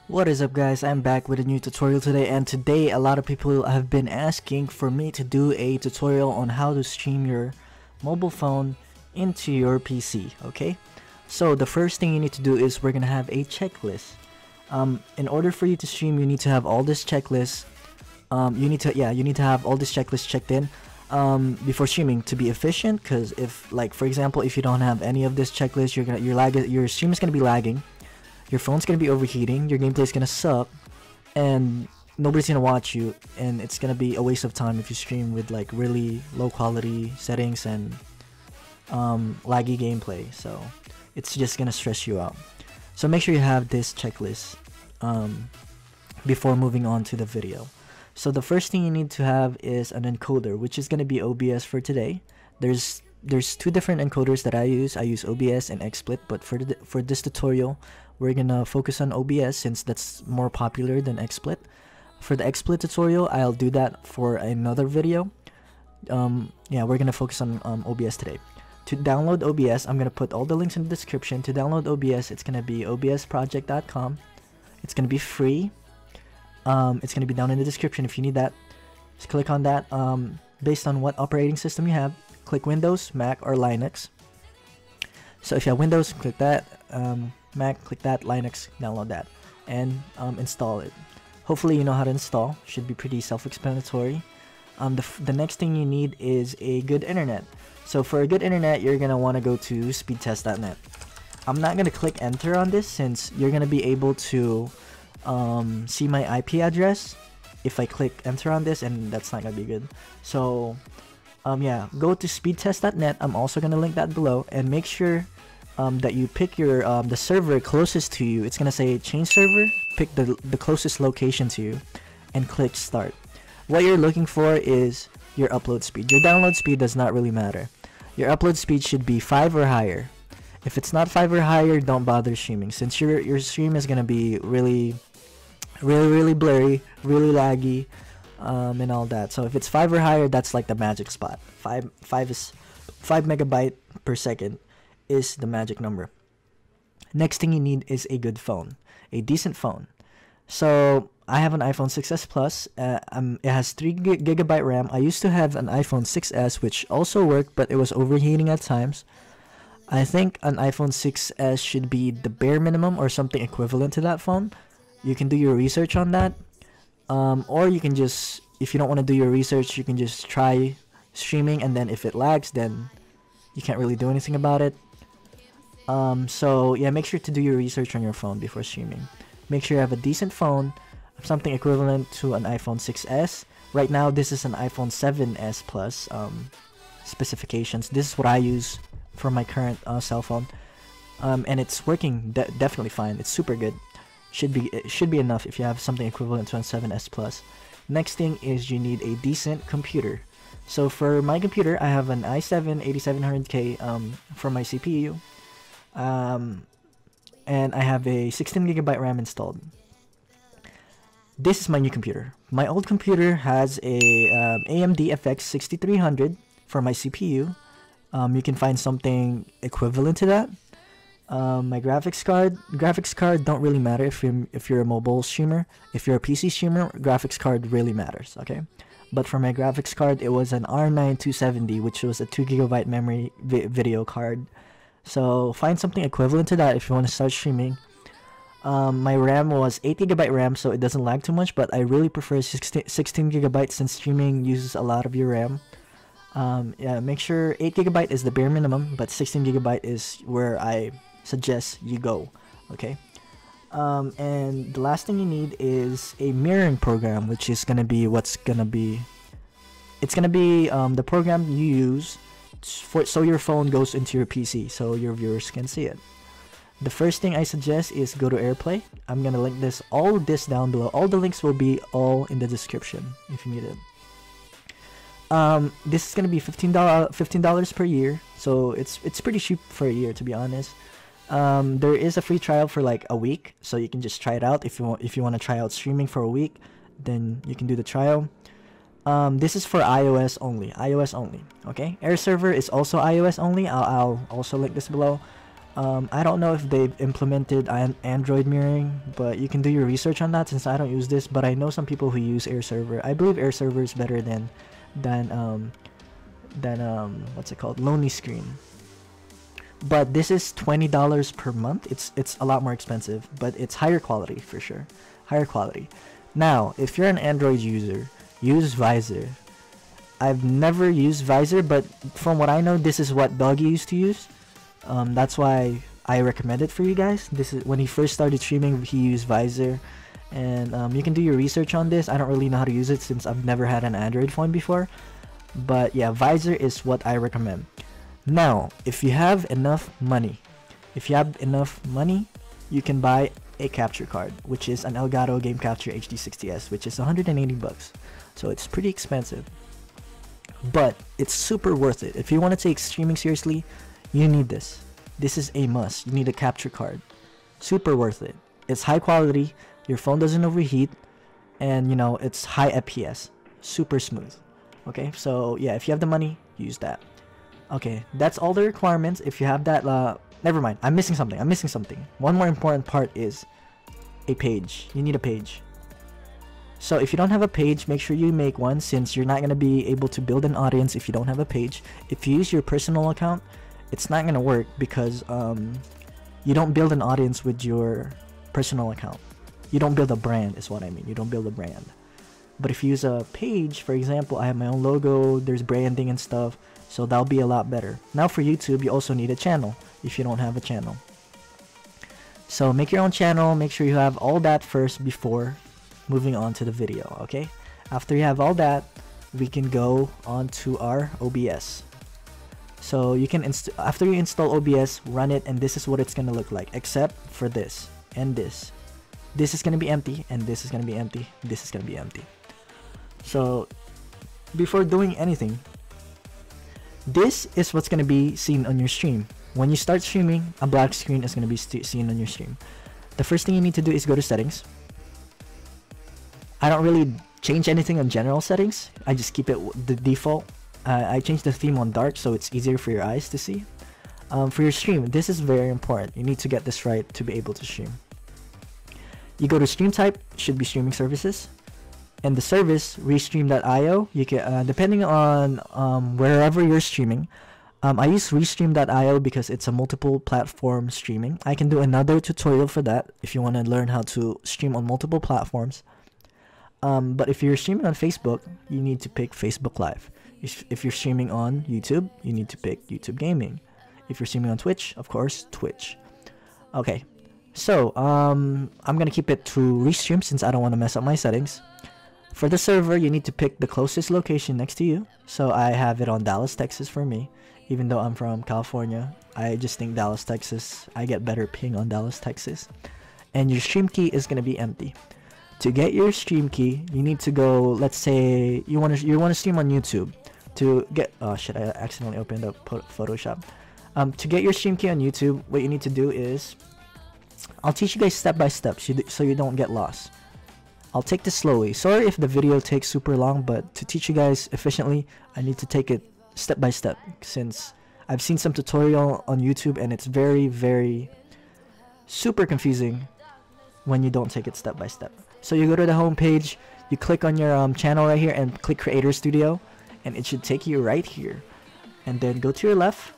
What is up, guys? I'm back with a new tutorial today, and today a lot of people have been asking for me to do a tutorial on how to stream your mobile phone into your PC. Okay, so the first thing you need to do is we're gonna have a checklist. In order for you to stream, you need to have all this checklist. You need to have all this checklist checked in before streaming to be efficient. Because if, like, for example, if you don't have any of this checklist, your stream is gonna be lagging. Your phone's gonna be overheating, your gameplay's gonna suck, and nobody's gonna watch you, and it's gonna be a waste of time if you stream with like really low quality settings and laggy gameplay. So it's just gonna stress you out. So make sure you have this checklist before moving on to the video. So the first thing you need to have is an encoder, which is gonna be OBS for today. There's two different encoders that I use. I use OBS and XSplit, but for this tutorial, we're gonna focus on OBS since that's more popular than XSplit. For the XSplit tutorial, I'll do that for another video. Yeah, we're gonna focus on OBS today. To download OBS, I'm gonna put all the links in the description. To download OBS, it's gonna be obsproject.com. It's gonna be free. It's gonna be down in the description if you need that. Just click on that. Based on what operating system you have, click Windows, Mac, or Linux. So if you have Windows, click that. Mac, click that. Linux, download that, and install it. Hopefully you know how to install. Should be pretty self-explanatory. The next thing you need is a good internet. So for a good internet, you're gonna want to go to speedtest.net. I'm not gonna click enter on this since you're gonna be able to see my IP address if I click enter on this, and that's not gonna be good. So yeah, go to speedtest.net. I'm also gonna link that below, and make sure that you pick your the server closest to you. It's gonna say change server. Pick the closest location to you, and click start. What you're looking for is your upload speed. Your download speed does not really matter. Your upload speed should be 5 or higher. If it's not 5 or higher, don't bother streaming, since your stream is gonna be really blurry, really laggy, and all that. So if it's 5 or higher, that's like the magic spot. 5 megabyte per second is the magic number. Next thing you need is a good phone, a decent phone. So I have an iPhone 6s Plus. It has 3 GB RAM. I used to have an iPhone 6s, which also worked, but it was overheating at times. I think an iPhone 6s should be the bare minimum or something equivalent to that phone. You can do your research on that, or you can just, if you don't want to do your research, you can just try streaming, and then if it lags, then you can't really do anything about it. So yeah, make sure to do your research on your phone before streaming. Make sure you have a decent phone, something equivalent to an iPhone 6s. Right now, this is an iPhone 7s Plus specifications. This is what I use for my current cell phone, and it's working definitely fine. It's super good. It should be enough if you have something equivalent to a 7s Plus. Next thing is you need a decent computer. So for my computer, I have an i7 8700K for my CPU. And I have a 16 GB RAM installed. This is my new computer. My old computer has a AMD FX 6300 for my CPU. You can find something equivalent to that. My graphics card don't really matter if you're a mobile streamer. If you're a PC streamer, graphics card really matters. Okay, but for my graphics card, it was an R9 270, which was a 2 GB memory video card. So find something equivalent to that if you want to start streaming. My RAM was 8 GB RAM, so it doesn't lag too much, but I really prefer 16 GB since streaming uses a lot of your RAM. Yeah, make sure 8 GB is the bare minimum, but 16 GB is where I suggest you go. Okay. And the last thing you need is a mirroring program, which is gonna be the program you use so your phone goes into your PC so your viewers can see it. The first thing I suggest is go to AirPlay. I'm gonna link all this down below. All the links will be all in the description if you need it. This is gonna be $15 per year, so it's pretty cheap for a year, to be honest. There is a free trial for like a week, so you can just try it out. If you want to try out streaming for a week, then you can do the trial. This is for iOS only. Okay, Air server is also iOS only. I'll also link this below. I don't know if they've implemented Android mirroring, but you can do your research on that since I don't use this. But I know some people who use Air Server. I believe Air Server is better than what's it called, LonelyScreen. But this is $20 per month. It's a lot more expensive, but it's higher quality for sure. Higher quality. Now, if you're an Android user, use Visor. I've never used Visor, but from what I know, this is what Doggy used to use. That's why I recommend it for you guys. This is when he first started streaming, he used Visor, and you can do your research on this. I don't really know how to use it since I've never had an Android phone before, but yeah, Visor is what I recommend. Now, if you have enough money, you can buy a capture card, which is an Elgato Game Capture HD60s, which is 180 bucks. So it's pretty expensive, but it's super worth it. If you want to take streaming seriously, you need this. This is a must. You need a capture card. Super worth it. It's high quality, your phone doesn't overheat, and you know, it's high FPS. Super smooth. Okay, so yeah, if you have the money, use that. Okay, that's all the requirements. If you have that, never mind, I'm missing something. One more important part is a page. You need a page. So if you don't have a page, make sure you make one, since you're not going to be able to build an audience if you don't have a page. If you use your personal account, it's not going to work because you don't build an audience with your personal account. You don't build a brand is what I mean. You don't build a brand. But if you use a page, for example, I have my own logo, there's branding and stuff, so that'll be a lot better. Now for YouTube, you also need a channel if you don't have a channel. So make your own channel, make sure you have all that first before moving on to the video, okay? After you have all that, we can go on to our OBS. So you can after you install OBS, run it, and this is what it's gonna look like, except for this and this. This is gonna be empty, and this is gonna be empty. This is gonna be empty. So before doing anything, this is what's gonna be seen on your stream. When you start streaming, a black screen is gonna be seen on your stream. The first thing you need to do is go to settings. I don't really change anything on general settings. I just keep it the default. I changed the theme on dark so it's easier for your eyes to see. For your stream, this is very important. You need to get this right to be able to stream. You go to stream type, should be streaming services, and the service restream.io. You can depending on wherever you're streaming. I use restream.io because it's a multiple platform streaming. I can do another tutorial for that if you want to learn how to stream on multiple platforms. But if you're streaming on Facebook, you need to pick Facebook Live. If you're streaming on YouTube, you need to pick YouTube Gaming. If you're streaming on Twitch, of course, Twitch. Okay, so I'm gonna keep it to Restream since I don't want to mess up my settings. For the server, you need to pick the closest location next to you. So I have it on Dallas, Texas for me. Even though I'm from California, I just think Dallas, Texas, I get better ping on Dallas, Texas. And your stream key is gonna be empty. To get your stream key, you need to go, let's say you want to stream on YouTube. To get, oh shit, I accidentally opened up Photoshop. To get your stream key on YouTube, what you need to do is, I'll teach you guys step by step so you don't get lost. I'll take this slowly. Sorry if the video takes super long, but to teach you guys efficiently, I need to take it step by step, since I've seen some tutorial on YouTube and it's very, very super confusing when you don't take it step by step. So you go to the home page, you click on your channel right here and click Creator Studio, and it should take you right here. And then go to your left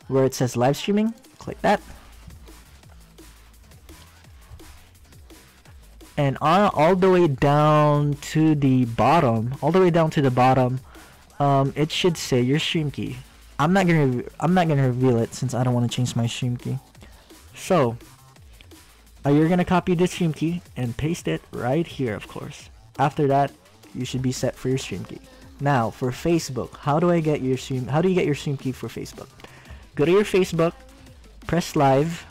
where it says live streaming, click that. And all the way down to the bottom, it should say your stream key. I'm not gonna reveal it since I don't want to change my stream key. So you're gonna copy the stream key and paste it right here, of course. After that, you should be set for your stream key. Now for Facebook, how do you get your stream key for Facebook? Go to your Facebook, press live.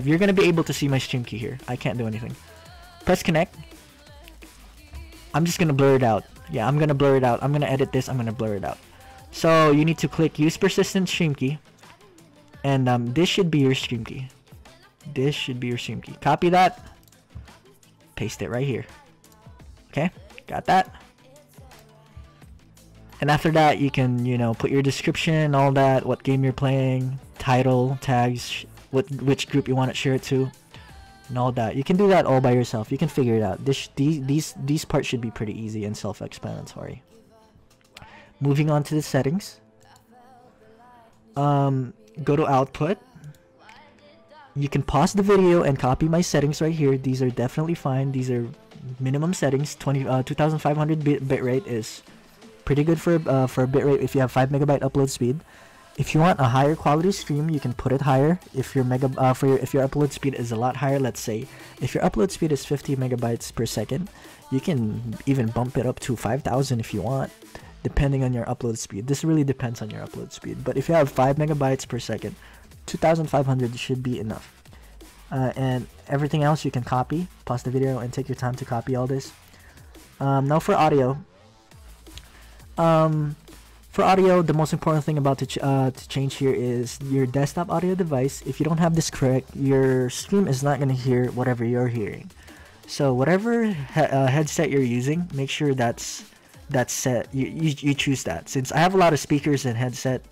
You're gonna be able to see my stream key here. I can't do anything. Press connect. I'm just gonna blur it out. Yeah, I'm gonna blur it out. I'm gonna edit this. I'm gonna blur it out. So you need to click use persistent stream key, and this should be your stream key. Copy that, paste it right here. Okay, got that. And after that, you can, you know, put your description, all that, what game you're playing, title, tags, which group you want to share it to, and all that. You can do that all by yourself. You can figure it out. These parts should be pretty easy and self-explanatory. Moving on to the settings. Go to output. You can pause the video and copy my settings right here. These are definitely fine. These are minimum settings. 2500 bitrate is pretty good for a bitrate if you have 5 megabyte upload speed. If you want a higher quality stream, you can put it higher. If your if your upload speed is a lot higher, let's say if your upload speed is 50 megabytes per second, you can even bump it up to 5000 if you want, depending on your upload speed. This really depends on your upload speed. But if you have 5 megabytes per second, 2500 should be enough. And everything else you can copy. Pause the video and take your time to copy all this. Now for audio. The most important thing about to change here is your desktop audio device. If you don't have this correct, your stream is not gonna hear whatever you're hearing. So whatever headset you're using, make sure that's set. You choose that. Since I have a lot of speakers and headset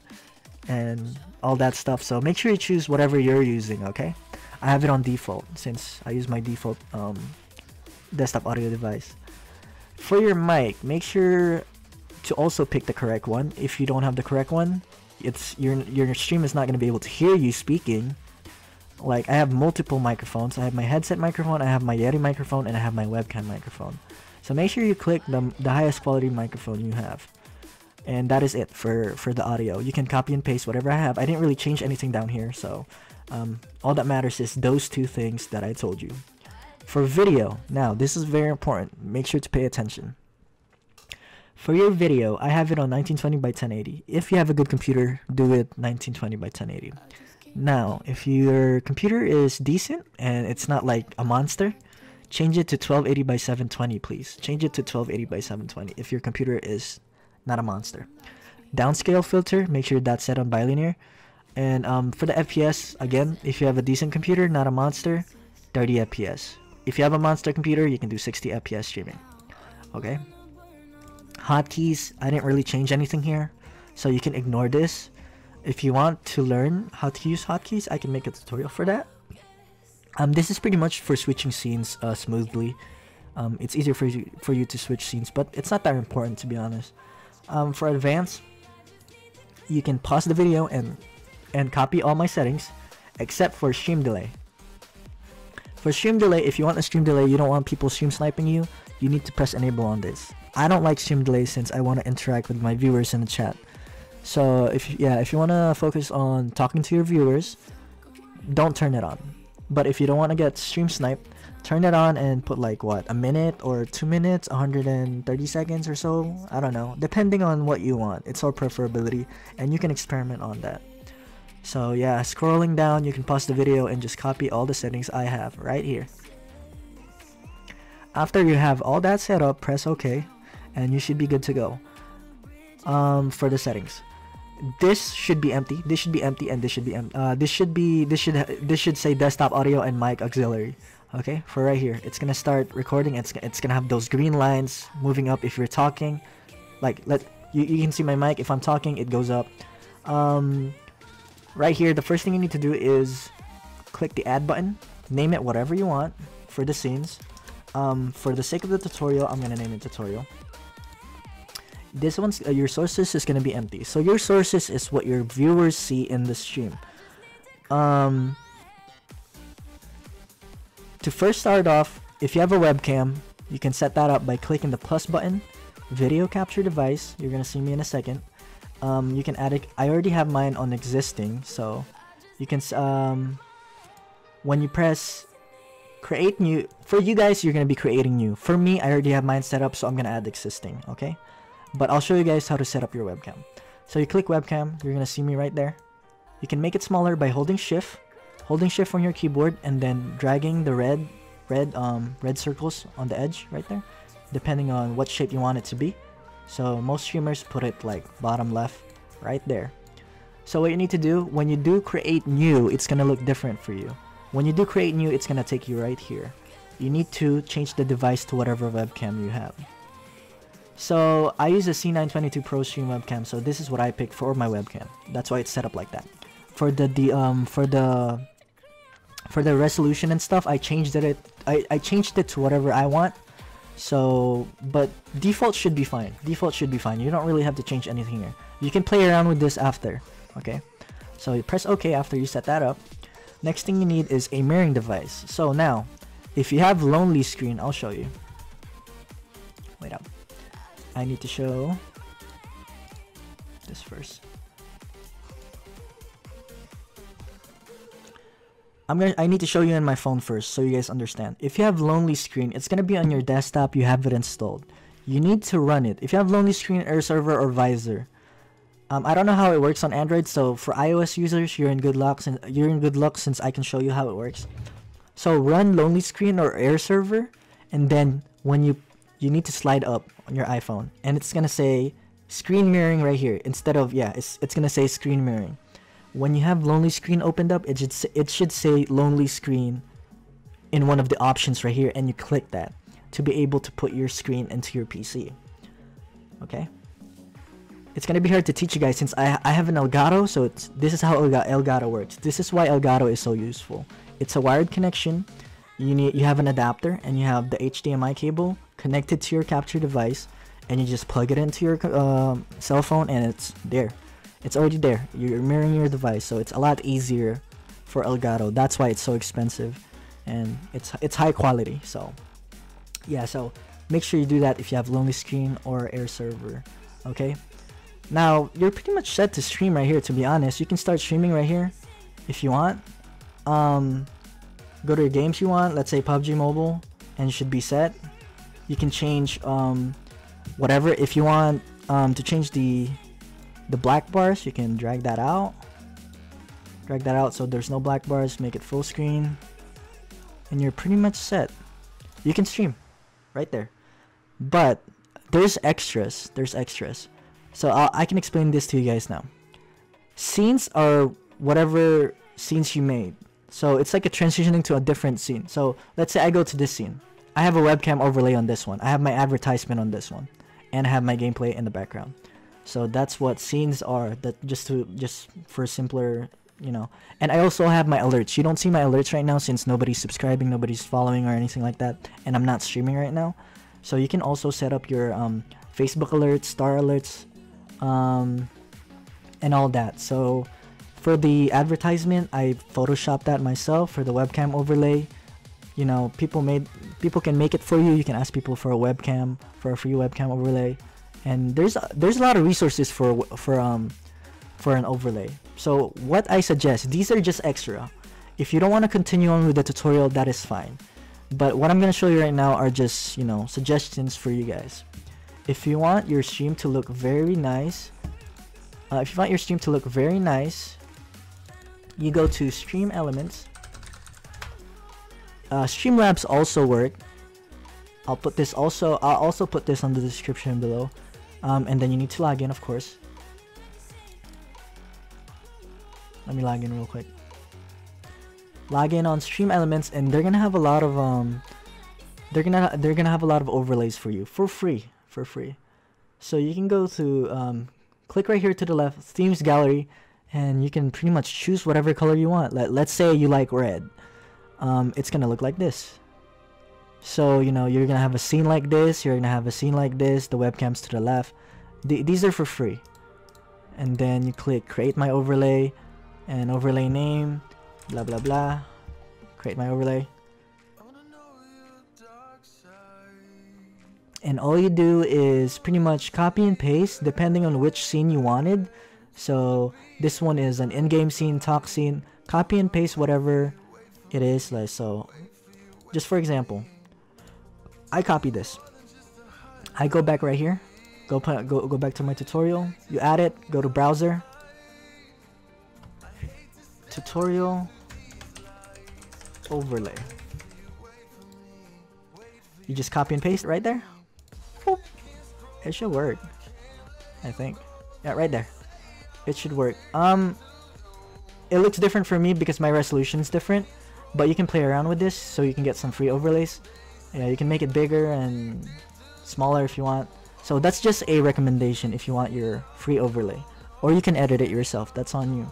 and all that stuff, so make sure you choose whatever you're using. Okay, I have it on default since I use my default desktop audio device. For your mic, make sure to also pick the correct one. If you don't have the correct one, it's your stream is not going to be able to hear you speaking. Like, I have multiple microphones. I have my headset microphone, I have my Yeti microphone, and I have my webcam microphone. So make sure you click the highest quality microphone you have. And that is it for the audio. You can copy and paste whatever I have. I didn't really change anything down here, so all that matters is those two things that I told you. For video, now this is very important. Make sure to pay attention. For your video, I have it on 1920 by 1080. If you have a good computer, do it 1920 by 1080. Now, if your computer is decent and it's not like a monster, change it to 1280 by 720, please. Change it to 1280 by 720 if your computer is not a monster. Downscale filter, make sure that's set on bilinear. And for the FPS, again, if you have a decent computer, not a monster, 30 FPS. If you have a monster computer, you can do 60 FPS streaming. Okay? Hotkeys, I didn't really change anything here, so you can ignore this. If you want to learn how to use hotkeys, I can make a tutorial for that. This is pretty much for switching scenes smoothly. It's easier for you to switch scenes, but it's not that important, to be honest. For advanced, you can pause the video and copy all my settings, except for stream delay. For stream delay, if you want a stream delay, you don't want people stream sniping you, you need to press enable on this. I don't like stream delay since I want to interact with my viewers in the chat. So if you want to focus on talking to your viewers, don't turn it on. But if you don't want to get stream sniped, turn it on and put like what, a minute or 2 minutes, 130 seconds or so. I don't know, depending on what you want. It's all preferability, and you can experiment on that. So yeah, scrolling down, you can pause the video and just copy all the settings I have right here. After you have all that set up, press OK, and you should be good to go. For the settings, this should be empty, this should be empty, and this should be this should say desktop audio and mic auxiliary. Okay, for right here, it's gonna start recording. It's gonna have those green lines moving up if you're talking. Like, you can see my mic. If I'm talking, it goes up. Right here, the first thing you need to do is click the add button, name it whatever you want for the scenes. For the sake of the tutorial, I'm gonna name it tutorial. This one's your sources is gonna be empty, so your sources is what your viewers see in the stream. To first start off, if you have a webcam, you can set that up by clicking the plus button, video capture device. You're gonna see me in a second. You can add it. I already have mine on existing, so you can when you press create new, for you guys, you're gonna be creating new. For me, I already have mine set up, so I'm gonna add existing. Okay, but I'll show you guys how to set up your webcam. So you click webcam, you're gonna see me right there. You can make it smaller by holding shift on your keyboard and then dragging the red circles on the edge right there, depending on what shape you want it to be. So most streamers put it like bottom left right there. So what you need to do when you do create new, it's gonna look different for you. When you do create new, it's gonna take you right here. You need to change the device to whatever webcam you have. So I use a C922 Pro Stream webcam, so this is what I picked for my webcam. That's why it's set up like that. For the resolution and stuff, I changed it. I changed it to whatever I want. So, but default should be fine. Default should be fine. You don't really have to change anything here. You can play around with this after. Okay. So you press OK after you set that up. Next thing you need is a mirroring device. So now, if you have LonelyScreen, I'll show you. Wait up. I need to show this first. I need to show you in my phone first so you guys understand. If you have LonelyScreen, it's gonna be on your desktop. You have it installed. You need to run it. If you have LonelyScreen, Air Server, or Visor, I don't know how it works on Android. So for iOS users, you're in good luck. Since I can show you how it works. So run LonelyScreen or Air Server, and then when you need to slide up on your iPhone, and it's gonna say screen mirroring right here instead of it's gonna say screen mirroring. When you have LonelyScreen opened up, it should say LonelyScreen in one of the options right here, and you click that to be able to put your screen into your PC. Okay. It's gonna be hard to teach you guys since I have an Elgato, so this is how Elgato works. This is why Elgato is so useful. It's a wired connection. You have an adapter, and you have the HDMI cable connected to your capture device, and you just plug it into your cell phone, and it's there. It's already there. You're mirroring your device, so it's a lot easier for Elgato. That's why it's so expensive, and it's high quality. So yeah, so make sure you do that if you have LonelyScreen or Air Server. Okay. Now you're pretty much set to stream right here. To be honest, you can start streaming right here if you want. Go to your games you want. Let's say PUBG Mobile, and you should be set. You can change whatever. If you want to change the black bars, you can drag that out so there's no black bars. Make it full screen, and you're pretty much set. You can stream right there, but there's extras. So I can explain this to you guys now. Scenes are whatever scenes you made. So it's like a transitioning to a different scene. So let's say I go to this scene. I have a webcam overlay on this one. I have my advertisement on this one, and I have my gameplay in the background. So that's what scenes are. That just for simpler, you know. And I also have my alerts. You don't see my alerts right now since nobody's subscribing, nobody's following or anything like that, and I'm not streaming right now. So you can also set up your Facebook alerts, star alerts, and all that. So for the advertisement, I photoshopped that myself. For the webcam overlay, you know, people can make it for you. You can ask people for a webcam, for a free webcam overlay, and there's a lot of resources for an overlay. So what I suggest, these are just extra. If you don't want to continue on with the tutorial, that is fine. But what I'm gonna show you right now are just, you know, suggestions for you guys. If you want your stream to look very nice, you go to Stream Elements. Streamlabs also work. I'll also put this on the description below. And then you need to log in, of course. Let me log in real quick. Log in on Stream Elements, and they're gonna have a lot of they're gonna have a lot of overlays for you for free. So you can go to click right here to the left, Themes Gallery, and you can pretty much choose whatever color you want. Let's say you like red. It's gonna look like this. So you know, you're gonna have a scene like this, you're gonna have a scene like this, the webcam's to the left. These are for free. And then you click create my overlay, and overlay name, blah blah blah, create my overlay. And all you do is pretty much copy and paste depending on which scene you wanted. So this one is an in-game scene, talk scene. Copy and paste whatever it is. Like, so just for example, I copy this. I go back right here. Go back to my tutorial. You add it. Go to browser. Tutorial overlay. You just copy and paste right there. Boop. It should work, I think. Yeah, right there. It should work. It looks different for me because my resolution is different, but you can play around with this so you can get some free overlays. Yeah, you can make it bigger and smaller if you want. So that's just a recommendation if you want your free overlay, or you can edit it yourself. That's on you.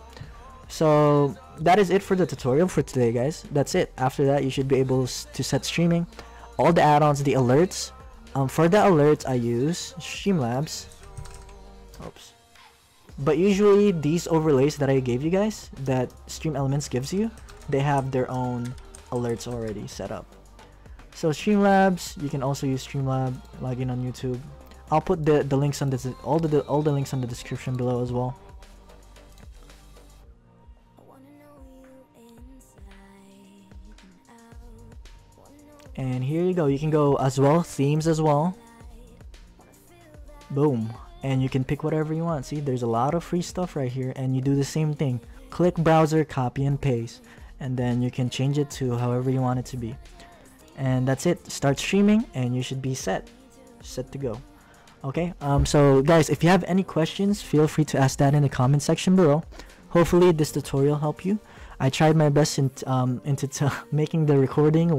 So that is it for the tutorial for today, guys. That's it. After that, you should be able to set streaming, all the add-ons, the alerts. For the alerts, I use Streamlabs. Oops. But usually these overlays that I gave you guys, that Stream Elements gives you, they have their own alerts already set up. So Streamlabs, you can also use Streamlab, log in on YouTube. I'll put the links on this, all the links on the description below as well. And here you go. You can go as well, themes as well. Boom. And you can pick whatever you want. See, there's a lot of free stuff right here, and you do the same thing. Click browser, copy and paste, and then you can change it to however you want it to be. And that's it. Start streaming and you should be set to go. Okay, so guys, if you have any questions, feel free to ask that in the comment section below. Hopefully this tutorial helped you. I tried my best into making the recording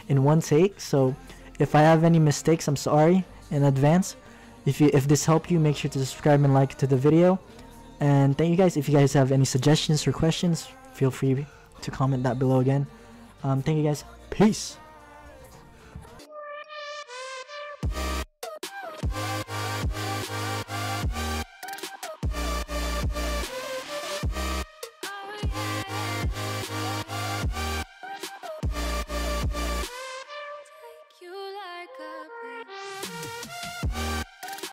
in one take, so if I have any mistakes, I'm sorry in advance. If this helped you, make sure to subscribe and like to the video. And thank you guys. If you guys have any suggestions or questions, feel free to comment that below again. Thank you guys. Peace.